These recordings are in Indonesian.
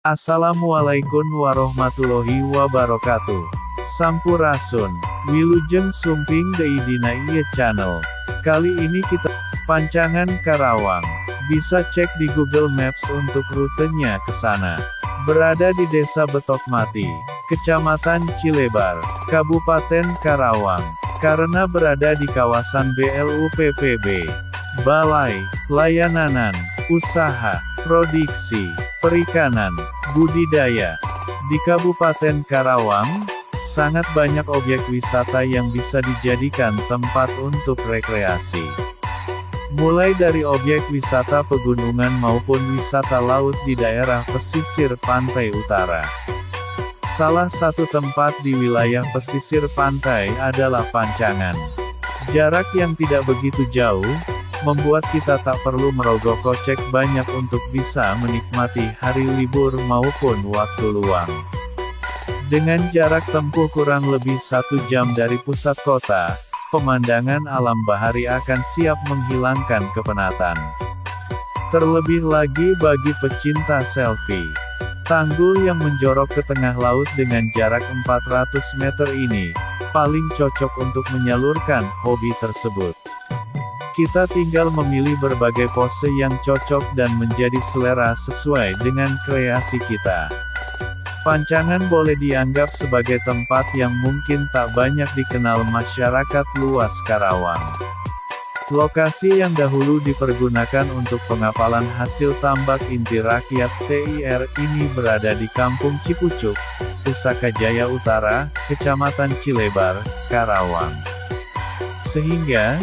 Assalamualaikum warahmatullahi wabarakatuh. Sampurasun, Wilujeng Sumping Deui dina ieu channel. Kali ini kita Pancangan Karawang. Bisa cek di Google Maps untuk rutenya ke sana. Berada di Desa Betokmati, Kecamatan Cilebar, Kabupaten Karawang. Karena berada di kawasan BLUPPB, Balai Pelayanan Usaha Produksi Perikanan Budidaya di Kabupaten Karawang, sangat banyak objek wisata yang bisa dijadikan tempat untuk rekreasi. Mulai dari objek wisata pegunungan maupun wisata laut di daerah pesisir pantai utara. Salah satu tempat di wilayah pesisir pantai adalah Pancangan. Jarak yang tidak begitu jauh, membuat kita tak perlu merogoh kocek banyak untuk bisa menikmati hari libur maupun waktu luang. Dengan jarak tempuh kurang lebih 1 jam dari pusat kota, pemandangan alam bahari akan siap menghilangkan kepenatan. Terlebih lagi bagi pecinta selfie. Tanggul yang menjorok ke tengah laut dengan jarak 400 meter ini, paling cocok untuk menyalurkan hobi tersebut. Kita tinggal memilih berbagai pose yang cocok dan menjadi selera sesuai dengan kreasi kita. Pancangan boleh dianggap sebagai tempat yang mungkin tak banyak dikenal masyarakat luas Karawang. Lokasi yang dahulu dipergunakan untuk pengapalan hasil tambak inti rakyat TIR ini berada di Kampung Cipucuk, Pusaka Jaya Utara, Kecamatan Cilebar, Karawang. Sehingga,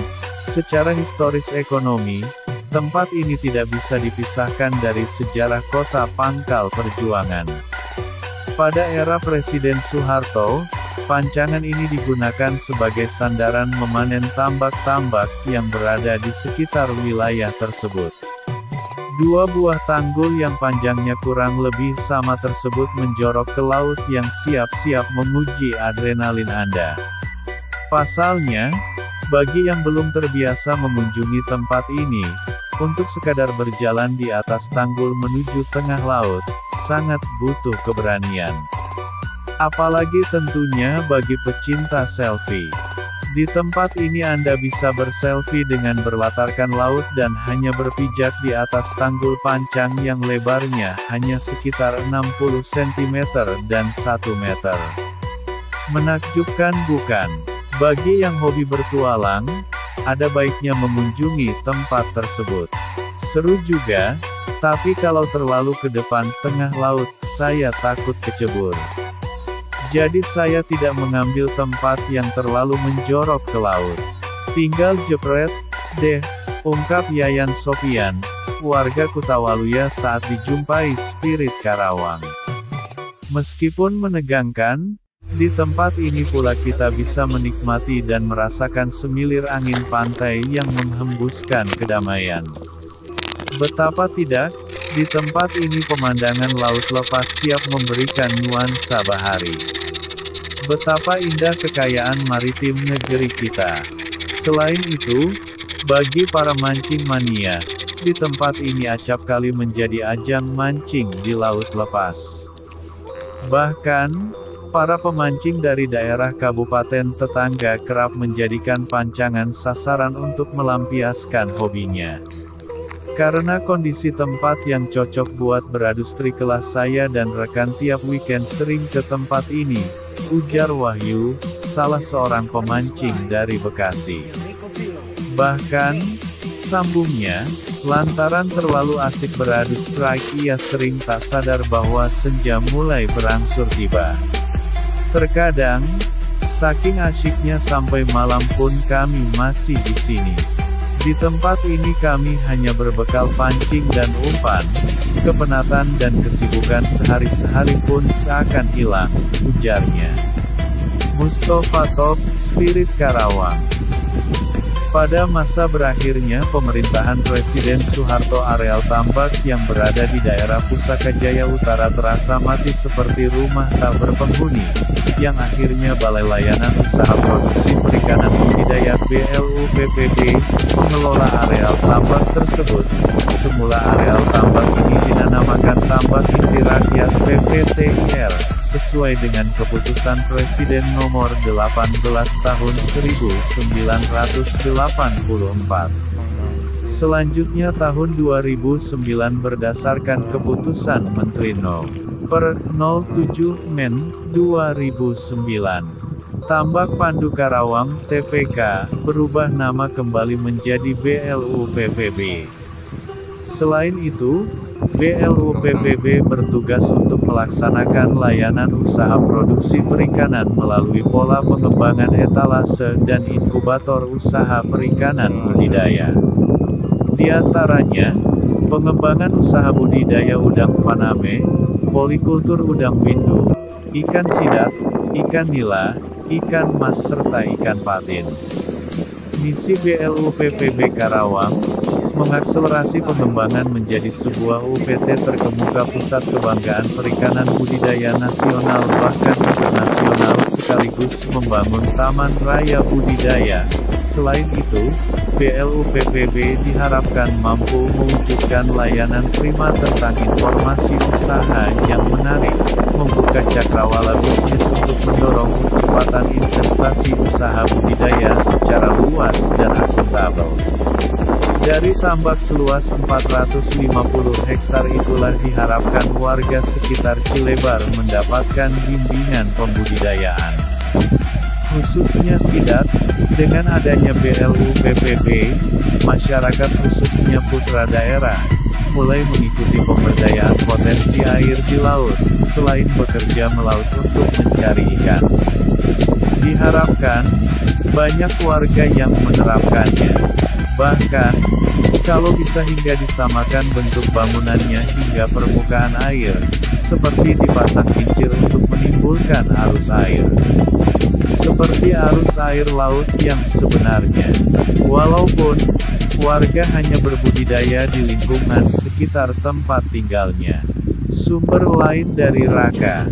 secara historis ekonomi, tempat ini tidak bisa dipisahkan dari sejarah kota Pangkal Perjuangan. Pada era Presiden Soeharto, Pancangan ini digunakan sebagai sandaran memanen tambak-tambak yang berada di sekitar wilayah tersebut. Dua buah tanggul yang panjangnya kurang lebih sama tersebut menjorok ke laut yang siap-siap menguji adrenalin Anda. Pasalnya, bagi yang belum terbiasa mengunjungi tempat ini, untuk sekadar berjalan di atas tanggul menuju tengah laut, sangat butuh keberanian. Apalagi tentunya bagi pecinta selfie. Di tempat ini Anda bisa berselfie dengan berlatarkan laut dan hanya berpijak di atas tanggul pancang yang lebarnya hanya sekitar 60 cm dan 1 meter. Menakjubkan bukan? Bagi yang hobi bertualang, ada baiknya mengunjungi tempat tersebut. Seru juga, tapi kalau terlalu ke depan tengah laut, saya takut kecebur. Jadi saya tidak mengambil tempat yang terlalu menjorok ke laut. Tinggal jepret, deh, ungkap Yayan Sofian, warga Kutawaluya saat dijumpai Spirit Karawang. Meskipun menegangkan, di tempat ini pula kita bisa menikmati dan merasakan semilir angin pantai yang menghembuskan kedamaian. Betapa tidak, di tempat ini pemandangan laut lepas siap memberikan nuansa bahari. Betapa indah kekayaan maritim negeri kita. Selain itu, bagi para mancing mania, di tempat ini acap kali menjadi ajang mancing di laut lepas. Bahkan, para pemancing dari daerah kabupaten tetangga kerap menjadikan Pancangan sasaran untuk melampiaskan hobinya. Karena kondisi tempat yang cocok buat beradustri kelas saya dan rekan tiap weekend sering ke tempat ini, ujar Wahyu, salah seorang pemancing dari Bekasi. Bahkan, sambungnya, lantaran terlalu asik beradu strike ia sering tak sadar bahwa senja mulai berangsur tiba. Terkadang, saking asyiknya sampai malam pun kami masih di sini. Di tempat ini kami hanya berbekal pancing dan umpan, kepenatan dan kesibukan sehari-hari pun seakan hilang, ujarnya. Mustofa Top, Spirit Karawang. Pada masa berakhirnya pemerintahan Presiden Soeharto, areal tambak yang berada di daerah Pusaka Jaya Utara terasa mati seperti rumah tak berpenghuni, yang akhirnya Balai Layanan Usaha Produksi Perikanan Budidaya (BLUPPB) mengelola areal tambak tersebut. Semula areal tambak ini dinamakan Tambak Inti Rakyat (PPTIR), sesuai dengan keputusan Presiden nomor 18 tahun 1984. Selanjutnya tahun 2009 berdasarkan keputusan Menteri No. per 07 Men. 2009. Tambak Pandu Karawang (TPK) berubah nama kembali menjadi BLUPPB. Selain itu, BLUPPB bertugas untuk melaksanakan layanan usaha produksi perikanan melalui pola pengembangan etalase dan inkubator usaha perikanan budidaya. Di antaranya, pengembangan usaha budidaya udang faname, polikultur udang windu, ikan sidat, ikan nila, ikan mas serta ikan patin. Misi BLUPPB Karawang mengakselerasi pengembangan menjadi sebuah UPT terkemuka pusat kebanggaan perikanan budidaya nasional bahkan internasional sekaligus membangun taman raya budidaya. Selain itu, BLUPPB diharapkan mampu mewujudkan layanan prima tentang informasi usaha yang menarik, membuka cakrawala bisnis untuk mendorong percepatan investasi usaha budidaya secara luas dan akuntabel. Dari tambak seluas 450 hektar itulah diharapkan warga sekitar Cilebar mendapatkan bimbingan pembudidayaan. Khususnya sidat, dengan adanya BLUPPB, masyarakat khususnya putra daerah, mulai mengikuti pemberdayaan potensi air di laut, selain bekerja melaut untuk mencari ikan. Diharapkan, banyak warga yang menerapkannya. Bahkan, kalau bisa hingga disamakan bentuk bangunannya hingga permukaan air, seperti dipasang kincir untuk menimbulkan arus air. Seperti arus air laut yang sebenarnya. Walaupun, warga hanya berbudidaya di lingkungan sekitar tempat tinggalnya. Sumber lain dari Raka.